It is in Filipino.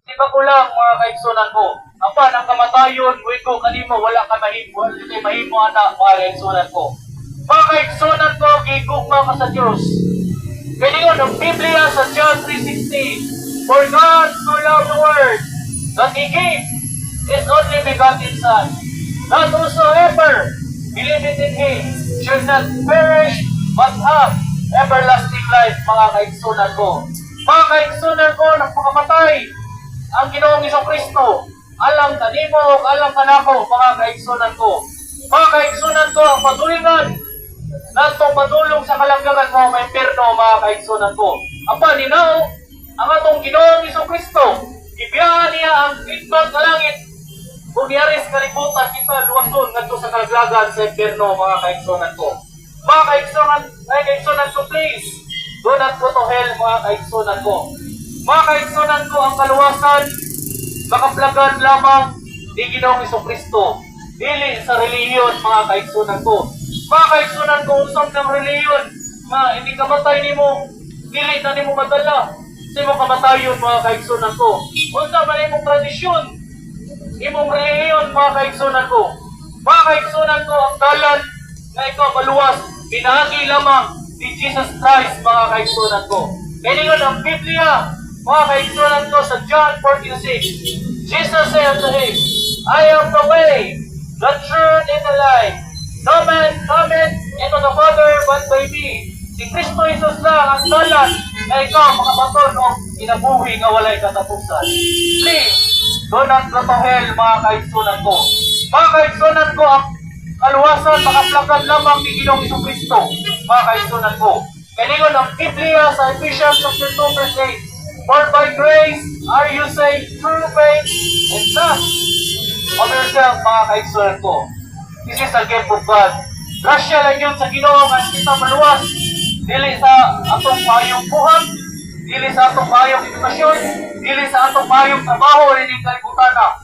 Di ba ko lang mga kaigsunan ko? Apan ang kamatayon, buhay ko kanimo, wala ka mahimo, hindi mahimo anak mga kaigsunan ko. Mga kaigsunan ko, gigugma ka sa Diyos. Kaya yun, ang Biblia sa John 3:16, For God so loved the world, that He gave His only begotten Son, that whosoever believeth in Him should not perish, but have everlasting life, mga kaigsunan ko. Mga kaigsunan ko, nagpakamatay ang Ginoong Kristo, alang kanimo, alang kanako, mga kaigsunan ko. Mga kaigsunan ko, ang patulingan natong madulong sa kalanggangan mo, may perno, mga kaigsunan ko. Apa, ninaw, ang atong Ginoong Kristo, ibiyahan niya ang kitbat na langit, kung niyaris kalibutan kita, luwason, ngadto sa kalaglagan sa perno, mga kaigsunan ko. Mga kaigsunan ko, please, do not go to hell, mga kaigsunan ko. Mga kaigsunan ko, ang kaluwasan, makaplagan lamang ni Ginoong Kristo, dili sa relihiyon, mga kaigsunan ko. Mga kaigsunan ko, usap ng relihiyon, hindi kamatay ni mo, dili na ni mo madala, sa mo kamatayon, mga kaigsunan ko. Unsa man imong tradisyon, imong relihiyon, mga kaigsunan ko. Mga kaigsunan ko, ang dalan na ikaw maluwas, pinahagi lamang ni Jesus Christ, mga kaigsunan ko. Kaya nga ang Biblia, mga kaigsunan ko, sa John 14:6, Jesus said unto him, I am the way, the truth, and the life. No man cometh into the Father but by me. Si Kristo Jesus lang ang dalan na ikaw makabaton o inabuhi nga walay katapusan. Please, do not go to hell, mga kaigsunan ko. Mga kaigsunan ko, ang kaluwasan, makaplagan lamang ni Ginoong Kristo, mga kaigsunan ko. Kaya ang Biblia sa Ephesians 2:8, For by grace are you saved through faith, and not of yourself, mga kaigsunan ko. This is a gift of God. Grasya lang yun sa Ginoo nga kita maluwas. Dili sa atong mayong buhat, dili sa atong mayong edukasyon, dili sa atong mayong trabaho, rin yung kalibutana.